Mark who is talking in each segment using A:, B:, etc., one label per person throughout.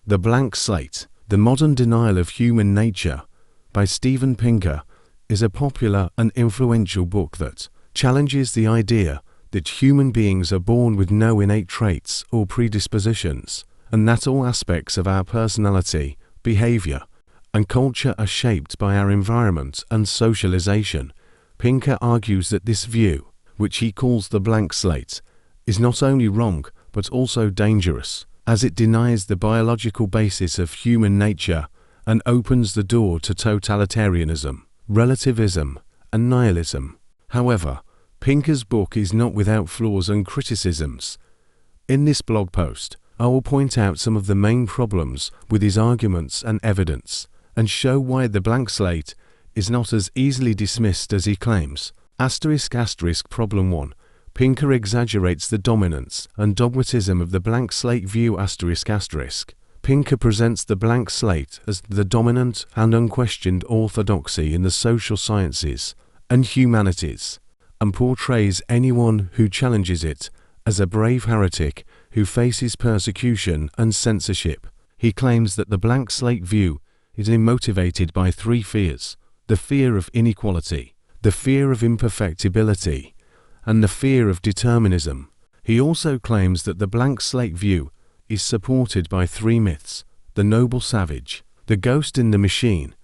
A: The Blank Slate, The Modern Denial of Human Nature, by Steven Pinker, is a popular and influential book that challenges the idea that human beings are born with no innate traits or predispositions, and that all aspects of our personality, behavior, and culture are shaped by our environment and socialization. Pinker argues that this view, which he calls the blank slate, is not only wrong but also dangerous, as it denies the biological basis of human nature and opens the door to totalitarianism, relativism, and nihilism. However, Pinker's book is not without flaws and criticisms. In this blog post, I will point out some of the main problems with his arguments and evidence, and show why the blank slate is not as easily dismissed as he claims. Problem 1. Pinker exaggerates the dominance and dogmatism of the blank slate view. Pinker presents the blank slate as the dominant and unquestioned orthodoxy in the social sciences and humanities, and portrays anyone who challenges it as a brave heretic who faces persecution and censorship. He claims that the blank slate view is motivated by three fears: the fear of inequality, the fear of imperfectibility, and the fear of determinism. He also claims that the blank slate view is supported by three myths: the noble savage, the ghost in the machine,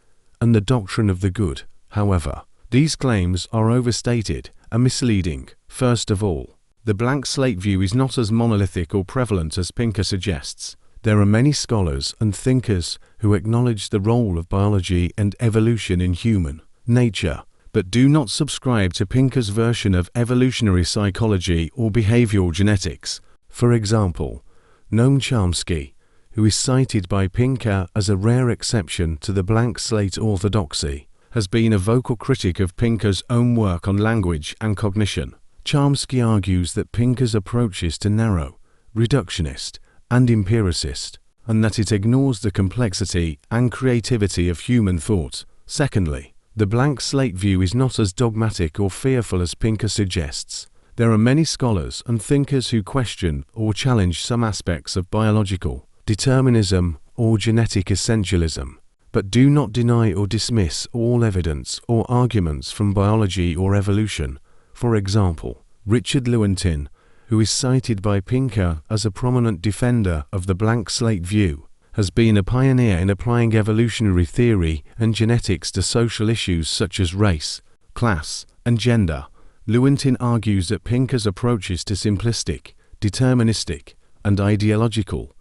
A: and the doctrine of the good. However, these claims are overstated and misleading. First of all, the blank slate view is not as monolithic or prevalent as Pinker suggests. There are many scholars and thinkers who acknowledge the role of biology and evolution in human nature, but do not subscribe to Pinker's version of evolutionary psychology or behavioral genetics. For example, Noam Chomsky, who is cited by Pinker as a rare exception to the blank slate orthodoxy, has been a vocal critic of Pinker's own work on language and cognition. Chomsky argues that Pinker's approach is too narrow, reductionist, and empiricist, and that it ignores the complexity and creativity of human thought. Secondly, the blank slate view is not as dogmatic or fearful as Pinker suggests. There are many scholars and thinkers who question or challenge some aspects of biological determinism or genetic essentialism, but do not deny or dismiss all evidence or arguments from biology or evolution. For example, Richard Lewontin, who is cited by Pinker as a prominent defender of the blank slate view, has been a pioneer in applying evolutionary theory and genetics to social issues such as race, class, and gender. Lewontin argues that Pinker's approach is too simplistic, deterministic, and ideological,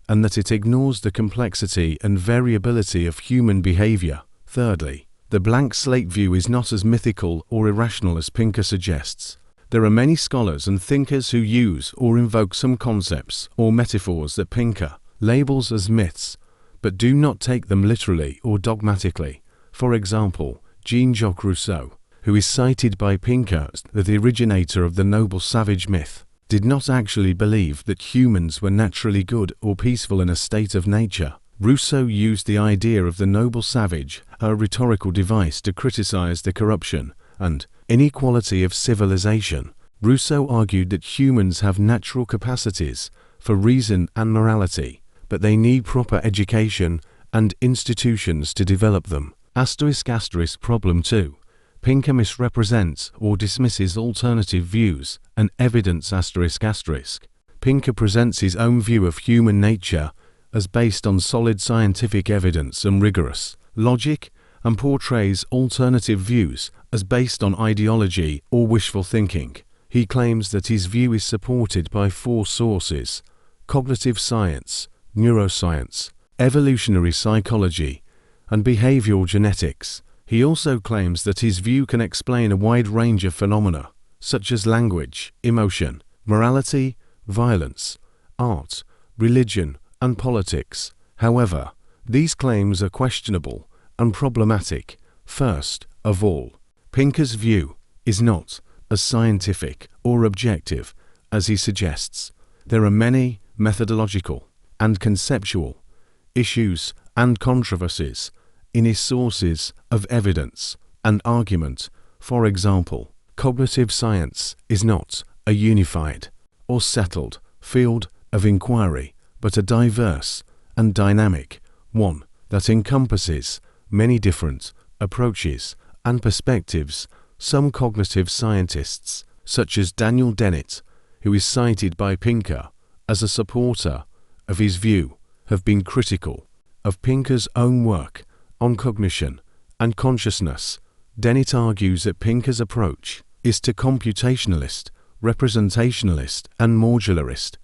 A: and that it ignores the complexity and variability of human behavior. Thirdly, the blank slate view is not as mythical or irrational as Pinker suggests. There are many scholars and thinkers who use or invoke some concepts or metaphors that Pinker labels as myths, but do not take them literally or dogmatically. For example, Jean-Jacques Rousseau, who is cited by Pinker as the originator of the noble savage myth, did not actually believe that humans were naturally good or peaceful in a state of nature. Rousseau used the idea of the noble savage, a rhetorical device, to criticize the corruption and inequality of civilization. Rousseau argued that humans have natural capacities for reason and morality, but they need proper education and institutions to develop them. Problem 2. Pinker misrepresents or dismisses alternative views and evidence. Pinker presents his own view of human nature as based on solid scientific evidence and rigorous logic, and portrays alternative views as based on ideology or wishful thinking. He claims that his view is supported by four sources: cognitive science, neuroscience, evolutionary psychology, and behavioral genetics. He also claims that his view can explain a wide range of phenomena, such as language, emotion, morality, violence, art, religion, and politics. However, these claims are questionable and problematic. First of all, Pinker's view is not as scientific or objective as he suggests. There are many methodological and conceptual issues and controversies in his sources of evidence and argument. For example, cognitive science is not a unified or settled field of inquiry, but a diverse and dynamic one that encompasses many different approaches and perspectives. Some cognitive scientists, such as Daniel Dennett, who is cited by Pinker as a supporter of his view, have been critical of Pinker's own work on cognition and consciousness. Dennett argues that Pinker's approach is too computationalist, representationalist, and modularist,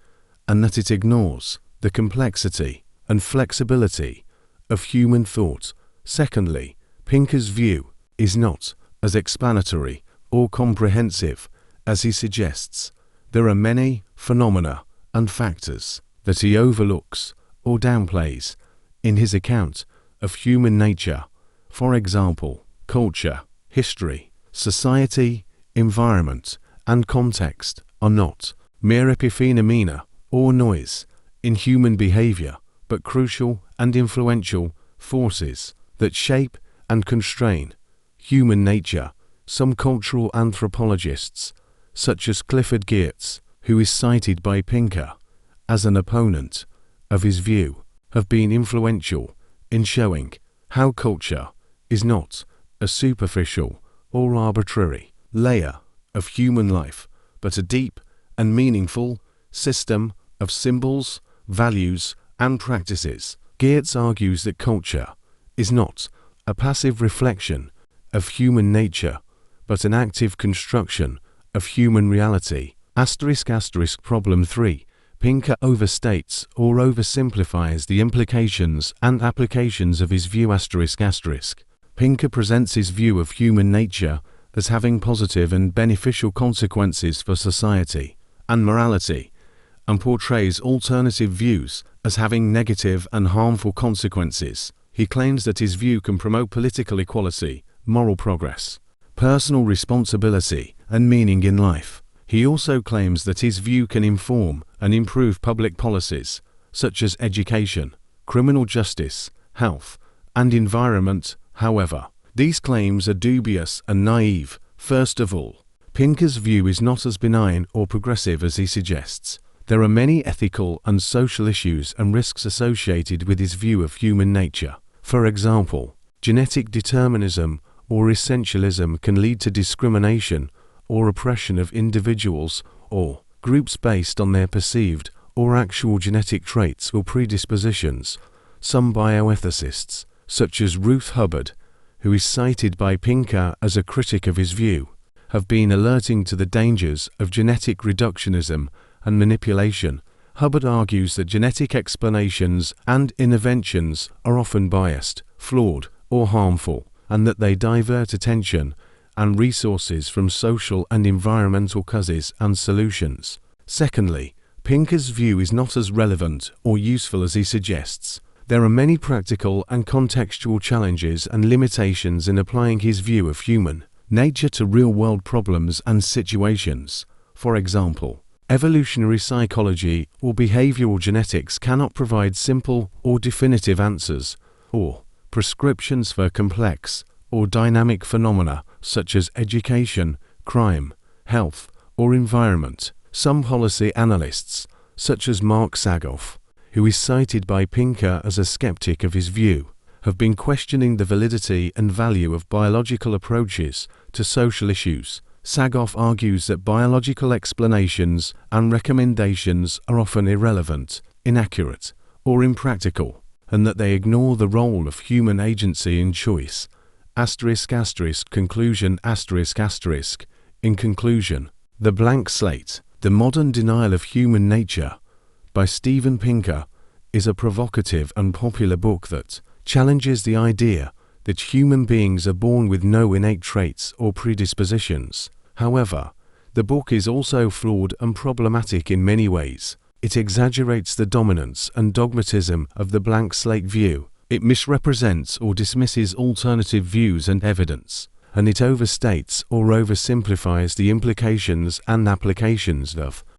A: and that it ignores the complexity and flexibility of human thought. Secondly, Pinker's view is not as explanatory or comprehensive as he suggests. There are many phenomena and factors that he overlooks or downplays in his account of human nature. For example, culture, history, society, environment, and context are not mere epiphenomena or noise in human behavior, but crucial and influential forces that shape and constrain human nature. Some cultural anthropologists, such as Clifford Geertz, who is cited by Pinker as an opponent of his view, have been influential in showing how culture is not a superficial or arbitrary layer of human life, but a deep and meaningful system of symbols, values, and practices. Geertz argues that culture is not a passive reflection of human nature, but an active construction of human reality. Problem 3. Pinker overstates or oversimplifies the implications and applications of his view. Pinker presents his view of human nature as having positive and beneficial consequences for society and morality, and portrays alternative views as having negative and harmful consequences. He claims that his view can promote political equality, moral progress, personal responsibility, and meaning in life. He also claims that his view can inform and improve public policies, such as education, criminal justice, health, and environment. However, these claims are dubious and naive. First of all, Pinker's view is not as benign or progressive as he suggests. There are many ethical and social issues and risks associated with his view of human nature. For example, genetic determinism or essentialism can lead to discrimination or oppression of individuals or groups based on their perceived or actual genetic traits or predispositions. Some bioethicists, such as Ruth Hubbard, who is cited by Pinker as a critic of his view, have been alerting to the dangers of genetic reductionism and manipulation. Hubbard argues that genetic explanations and interventions are often biased, flawed, or harmful, and that they divert attention and resources from social and environmental causes and solutions. Secondly, Pinker's view is not as relevant or useful as he suggests. There are many practical and contextual challenges and limitations in applying his view of human nature to real-world problems and situations. For example, evolutionary psychology or behavioral genetics cannot provide simple or definitive answers or prescriptions for complex or dynamic phenomena such as education, crime, health, or environment. Some policy analysts, such as Mark Sagoff, who is cited by Pinker as a skeptic of his view, have been questioning the validity and value of biological approaches to social issues. Sagoff argues that biological explanations and recommendations are often irrelevant, inaccurate, or impractical, and that they ignore the role of human agency in choice. Conclusion. In conclusion, The Blank Slate, The Modern Denial of Human Nature, by Steven Pinker, is a provocative and popular book that challenges the idea that human beings are born with no innate traits or predispositions. However, the book is also flawed and problematic in many ways. It exaggerates the dominance and dogmatism of the blank slate view. It misrepresents or dismisses alternative views and evidence, and it overstates or oversimplifies the implications and applications of